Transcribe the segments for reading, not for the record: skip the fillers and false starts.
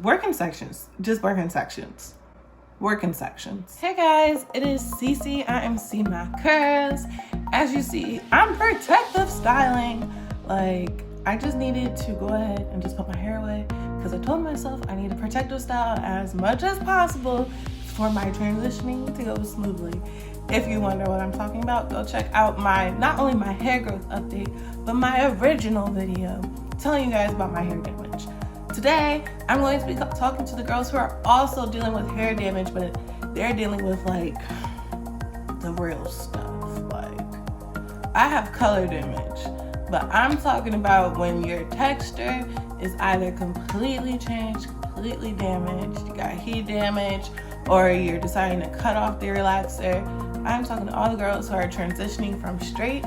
Working sections. Just working sections. Working sections. Hey guys, it is Cece. I am C My Curls. As you see, I'm protective styling. Like, I just needed to go ahead and just put my hair away because I told myself I need a protective style as much as possible for my transitioning to go smoothly. If you wonder what I'm talking about, go check out my, not only my hair growth update, but my original video telling you guys about my hair damage. Today, I'm going to be talking to the girls who are also dealing with hair damage, but they're dealing with like the real stuff. Like, I have color damage, but I'm talking about when your texture is either completely changed, completely damaged, you got heat damage, or you're deciding to cut off the relaxer. I'm talking to all the girls who are transitioning from straight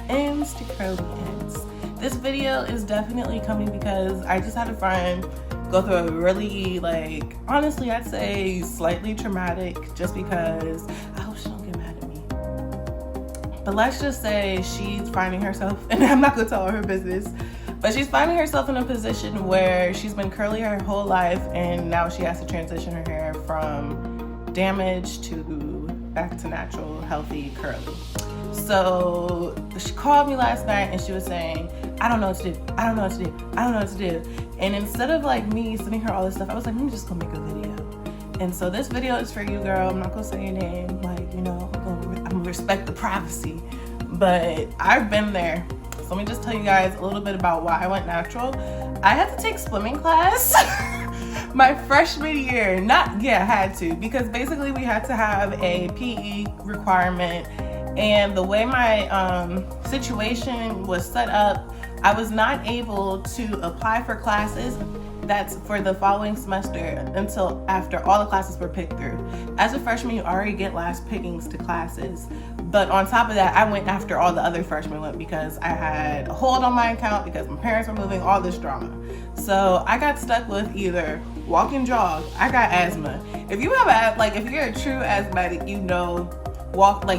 ends to curly ends. This video is definitely coming because I just had a friend go through a really, like, honestly, I'd say slightly traumatic, just because, I hope she don't get mad at me. But let's just say she's finding herself, and I'm not gonna tell her business, but she's finding herself in a position where she's been curly her whole life, and now she has to transition her hair from damaged to back to natural, healthy, curly. So she called me last night and she was saying, I don't know what to do. I don't know what to do. I don't know what to do. And instead of like me sending her all this stuff, I was like, let me just go make a video. And so this video is for you, girl. I'm not gonna say your name. Like, you know, I'm gonna respect the privacy. But I've been there. So let me just tell you guys a little bit about why I went natural. I had to take swimming class my freshman year. Had to, because basically we had to have a PE requirement. And the way my situation was set up, I was not able to apply for classes that's for the following semester until after all the classes were picked through. As a freshman, you already get last pickings to classes. But on top of that, I went after all the other freshmen went because I had a hold on my account because my parents were moving, all this drama. So I got stuck with either walk and jog. I got asthma. If you have, if you're a true asthmatic, you know,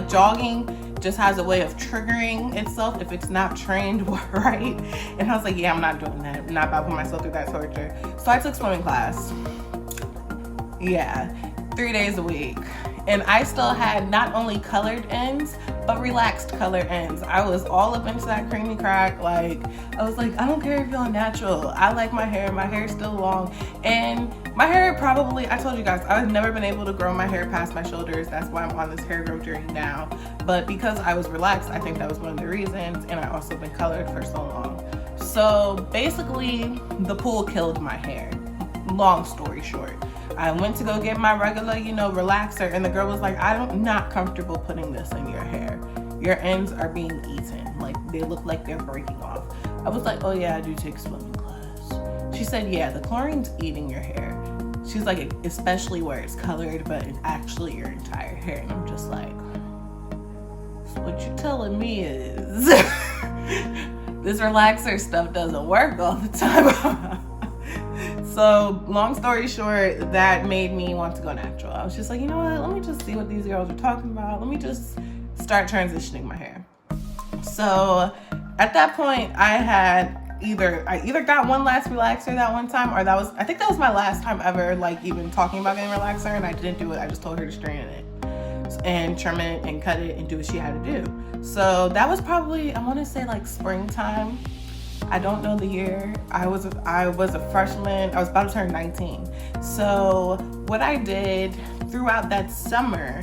jogging just has a way of triggering itself if it's not trained right. And I was like, yeah, I'm not doing that. I'm not about to put myself through that torture. So I took swimming class. Yeah, 3 days a week. And I still had not only colored ends, but relaxed color ends. I was all up into that creamy crack. Like, I was like, I don't care if you're natural. I like my hair. My hair is still long. And my hair probably, I told you guys, I've never been able to grow my hair past my shoulders. That's why I'm on this hair growth journey now. But because I was relaxed, I think that was one of the reasons. And I also been colored for so long. So basically, the pool killed my hair. Long story short. I went to go get my regular, relaxer, and the girl was like, I'm not comfortable putting this in your hair. Your ends are being eaten. Like, they look like they're breaking off. I was like, oh yeah, I do take swimming class. She said, yeah, the chlorine's eating your hair. She's like, especially where it's colored, but it's actually your entire hair. And I'm just like, so what you telling me is this relaxer stuff doesn't work all the time. So long story short, that made me want to go natural. I was just like, you know what? Let me just see what these girls are talking about. Let me just start transitioning my hair. So at that point, I either got one last relaxer that one time, or I think that was my last time ever, even talking about getting a relaxer, and I didn't do it. I just told her to straighten it and trim it and cut it and do what she had to do. So that was probably, I want to say springtime. I don't know the year. I was a freshman. I was about to turn 19. So what I did throughout that summer,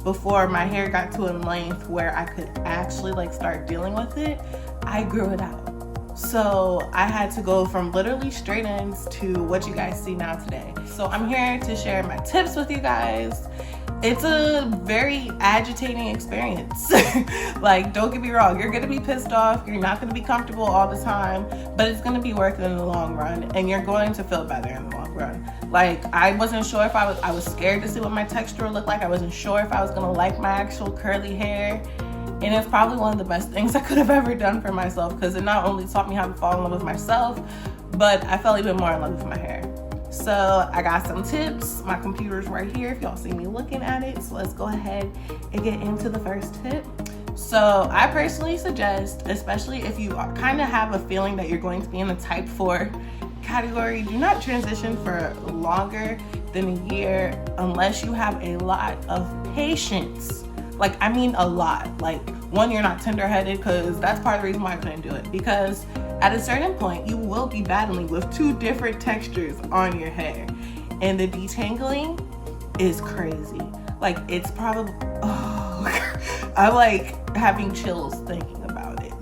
before my hair got to a length where I could actually start dealing with it, I grew it out. So I had to go from literally straight ends to what you guys see now today. So I'm here to share my tips with you guys. It's a very agitating experience. Don't get me wrong, you're gonna be pissed off, you're not gonna be comfortable all the time, but it's gonna be worth it in the long run, and you're going to feel better in the long run. I wasn't sure if I was scared to see what my texture would look like. I wasn't sure if I was gonna like my actual curly hair. And it's probably one of the best things I could have ever done for myself, because it not only taught me how to fall in love with myself, but I fell even more in love with my hair. So I got some tips. My computer's right here if y'all see me looking at it. So let's go ahead and get into the first tip. So I personally suggest, especially if you kind of have a feeling that you're going to be in a type 4 category, do not transition for longer than a year unless you have a lot of patience. Like, I mean a lot. Like, one, you're not tender-headed, because that's part of the reason why I couldn't do it. Because at a certain point, you will be battling with two different textures on your hair. And the detangling is crazy. Like, it's probably, I'm like having chills thinking about it.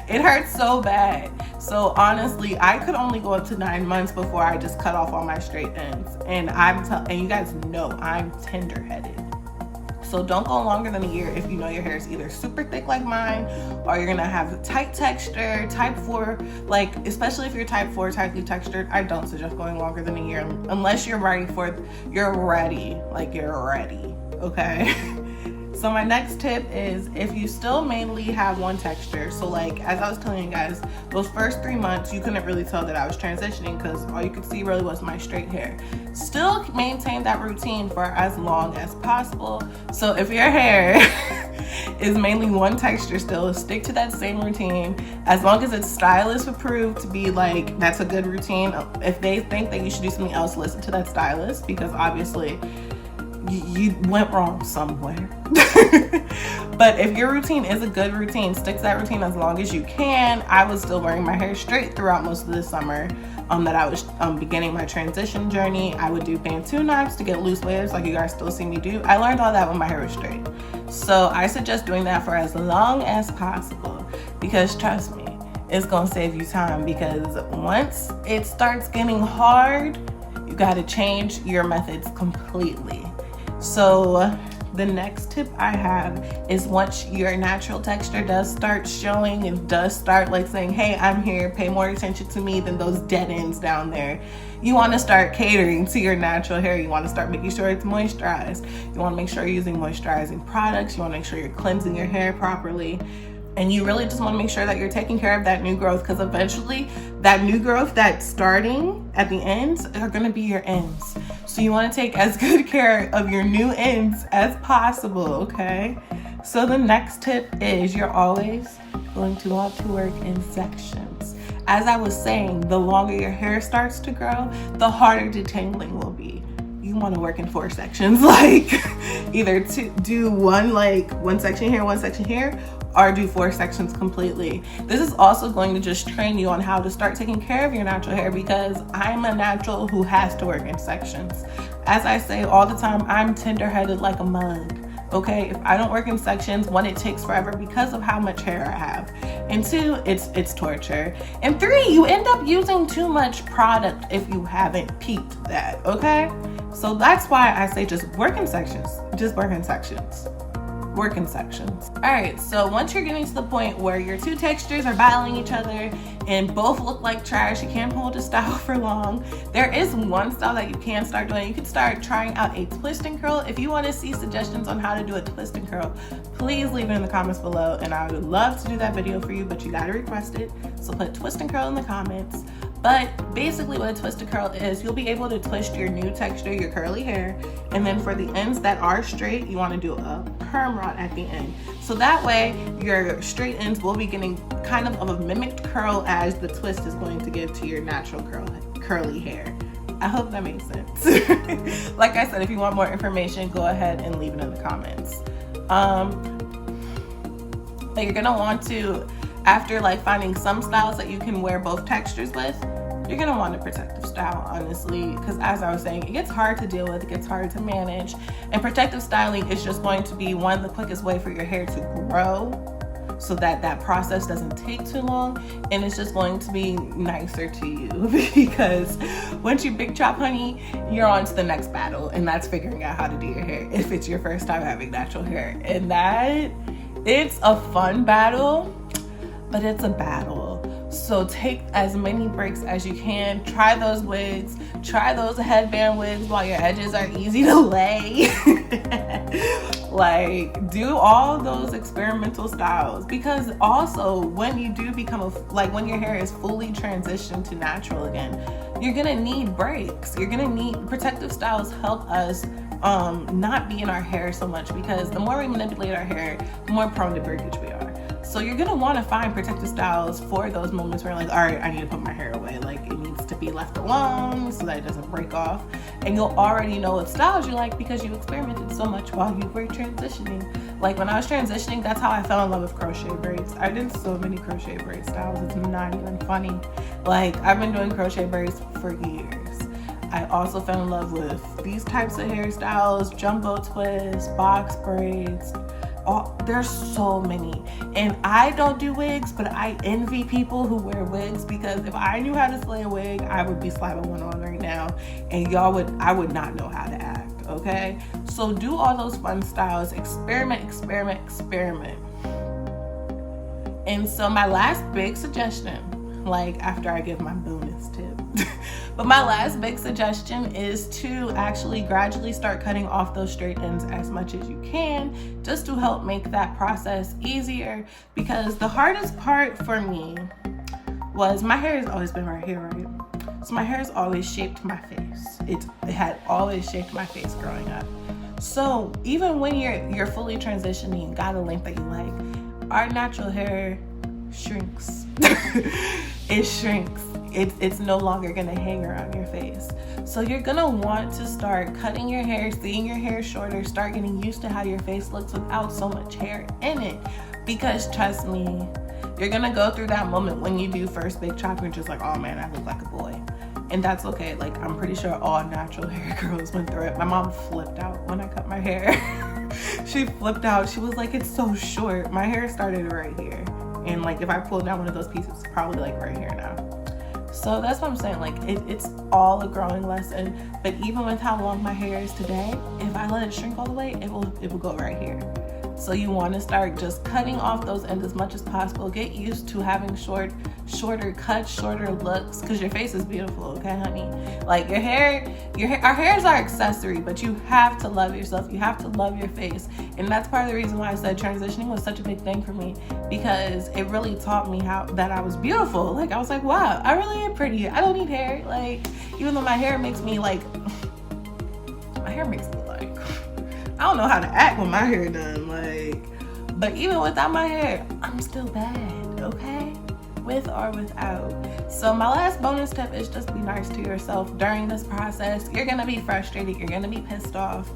It hurts so bad. So honestly, I could only go up to 9 months before I just cut off all my straight ends. And and you guys know I'm tender-headed. So don't go longer than a year if you know your hair is either super thick like mine, or you're gonna have tight texture, type 4, like, especially if you're type 4, tightly textured, I don't suggest going longer than a year unless you're ready, okay? So my next tip is, if you still mainly have one texture, so like, as I was telling you guys, those first 3 months, you couldn't really tell that I was transitioning because all you could see really was my straight hair. Still maintain that routine for as long as possible. So if your hair is mainly one texture still, stick to that same routine. As long as it's stylist approved to be like, that's a good routine. If they think that you should do something else, listen to that stylist, because obviously you went wrong somewhere. But if your routine is a good routine, stick to that routine as long as you can. I was still wearing my hair straight throughout most of the summer that I was beginning my transition journey. I would do Bantu knots to get loose waves like you guys still see me do. I learned all that when my hair was straight. So I suggest doing that for as long as possible, because trust me, it's gonna save you time, because once it starts getting hard, you gotta change your methods completely. So the next tip I have is, once your natural texture does start showing and does start like saying, hey, I'm here, pay more attention to me than those dead ends down there, you want to start catering to your natural hair. You want to start making sure it's moisturized. You want to make sure you're using moisturizing products. You want to make sure you're cleansing your hair properly. And you really just want to make sure that you're taking care of that new growth, because eventually that new growth that's starting at the ends are going to be your ends. So you want to take as good care of your new ends as possible, okay? So the next tip is, you're always going to want to work in sections. As I was saying, the longer your hair starts to grow, the harder detangling will be. You want to work in 4 sections, like either to do one section here, or do 4 sections completely. This is also going to just train you on how to start taking care of your natural hair, because I'm a natural who has to work in sections. As I say all the time, I'm tender-headed like a mug. Okay, if I don't work in sections, 1, it takes forever because of how much hair I have, and 2, it's torture, and 3, you end up using too much product if you haven't peeped that, okay? So that's why I say just work in sections. Just work in sections. Work in sections. All right, so once you're getting to the point where your two textures are battling each other and both look like trash, you can't hold a style for long, there is one style that you can start doing. You can start trying out a twist and curl. If you want to see suggestions on how to do a twist and curl, please leave it in the comments below, and I would love to do that video for you, but you gotta request it. So put twist and curl in the comments. But basically what a twist and curl is, you'll be able to twist your new texture, your curly hair, and then for the ends that are straight, you want to do a perm rod at the end. So that way your straight ends will be getting kind of a mimicked curl as the twist is going to give to your natural curly hair. I hope that makes sense. Like I said, if you want more information, go ahead and leave it in the comments. But you're gonna want to, after like finding some styles that you can wear both textures with, you're gonna want a protective style, honestly, because as I was saying, it gets hard to deal with, it gets hard to manage, and protective styling is just going to be the quickest way for your hair to grow, so that that process doesn't take too long, and it's just going to be nicer to you. Because once you big chop, honey, you're on to the next battle, and that's figuring out how to do your hair if it's your first time having natural hair. And that, it's a fun battle, but it's a battle. So take as many breaks as you can. Try those wigs, try those headband wigs while your edges are easy to lay. Like, do all those experimental styles, because also when you do become when your hair is fully transitioned to natural again, you're gonna need breaks. You're gonna need protective styles. Help us not be in our hair so much, because the more we manipulate our hair, the more prone to breakage we are. So you're gonna want to find protective styles for those moments where you're like, all right, I need to put my hair away, like it needs to be left alone so that it doesn't break off. And you'll already know what styles you like because you experimented so much while you were transitioning. Like when I was transitioning, that's how I fell in love with crochet braids. I did so many crochet braid styles, it's not even funny. Like I've been doing crochet braids for years. I also fell in love with these types of hairstyles, jumbo twists, box braids. There's so many. And I don't do wigs, but I envy people who wear wigs, because if I knew how to slay a wig, I would be slapping one on right now, and I would not know how to act, okay? So do all those fun styles, experiment. And so my last big suggestion, like after I give my bonus tip, but my last big suggestion is to actually gradually start cutting off those straight ends as much as you can, just to help make that process easier. Because the hardest part for me was my hair has always been right here, right? So my hair has always shaped my face. It had always shaped my face growing up. So even when you're fully transitioning and got a length that you like, our natural hair shrinks. It shrinks. It's no longer gonna hang around your face. So you're gonna want to start cutting your hair, seeing your hair shorter, start getting used to how your face looks without so much hair in it. Because trust me, you're gonna go through that moment when you do first big chop and you're just like, oh man, I look like a boy. And that's okay. Like I'm pretty sure all natural hair girls went through it. My mom flipped out when I cut my hair. She flipped out. She was like, it's so short. My hair started right here. And like if I pulled down one of those pieces, it's probably like right here now. So that's what I'm saying, like it's all a growing lesson. But even with how long my hair is today, if I let it shrink all the way, it will go right here. So you want to start just cutting off those ends as much as possible. Get used to having shorter cuts, shorter looks, because your face is beautiful, okay, honey? Like our hair is our accessory, but you have to love yourself. You have to love your face. And that's part of the reason why I said transitioning was such a big thing for me, because it really taught me that I was beautiful. Like I was like, wow, I really am pretty. I don't need hair. Like even though my hair makes me like, I don't know how to act with my hair done, like, but even without my hair, I'm still bad, okay? With or without. So my last bonus tip is just be nice to yourself during this process. You're gonna be frustrated, you're gonna be pissed off.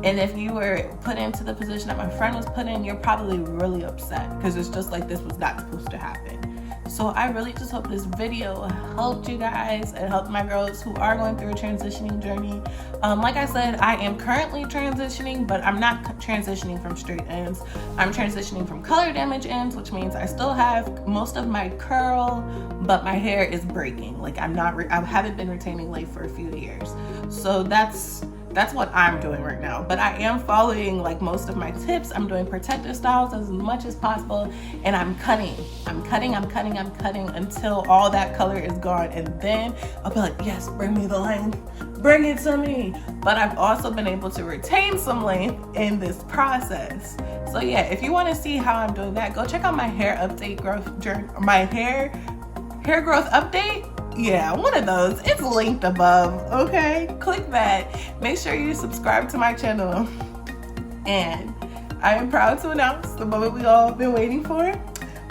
And if you were put into the position that my friend was put in, you're probably really upset because it's just like this was not supposed to happen. So I really just hope this video helped you guys and helped my girls who are going through a transitioning journey. Like I said, I am currently transitioning, but I'm not transitioning from straight ends. I'm transitioning from color damage ends, which means I still have most of my curl, but my hair is breaking. Like I haven't been retaining length for a few years. So that's what I'm doing right now. But I am following like most of my tips. I'm doing protective styles as much as possible, and I'm cutting until all that color is gone. And then I'll be like, yes, bring me the length, bring it to me. But I've also been able to retain some length in this process. So yeah, if you want to see how I'm doing that, go check out my hair growth update. Yeah, one of those. It's linked above, okay? Click that. Make sure you subscribe to my channel. And I am proud to announce the moment we all been waiting for.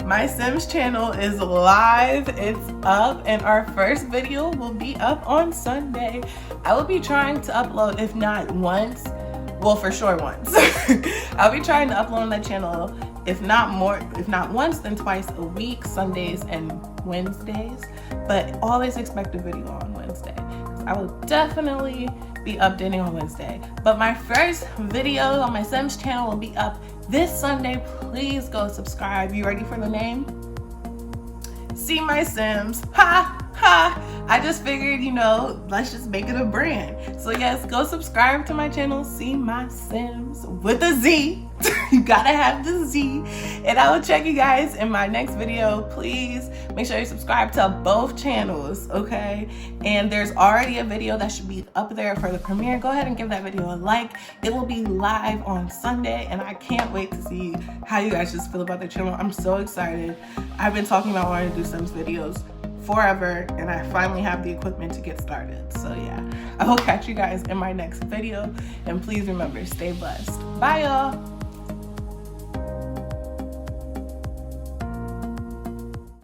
My Sims channel is live. It's up, and our first video will be up on Sunday. I will be trying to upload, if not once, well, for sure once. I'll be trying to upload on that channel, if not once, then twice a week, Sundays and Wednesdays. But always expect a video on Wednesday. I will definitely be updating on Wednesday. But my first video on my Sims channel will be up this Sunday. Please go subscribe. You ready for the name? See My Sims. Ha! Ha! I just figured, let's just make it a brand. So yes, go subscribe to my channel, See My Sims, with a Z. You gotta have the Z. And I will check you guys in my next video. Please make sure you subscribe to both channels, okay? And there's already a video that should be up there for the premiere. Go ahead and give that video a like. It will be live on Sunday, and I can't wait to see how you guys just feel about the channel. I'm so excited. I've been talking about wanting to do Sims videos forever, and I finally have the equipment to get started. So yeah, I will catch you guys in my next video, and please remember, stay blessed. Bye y'all.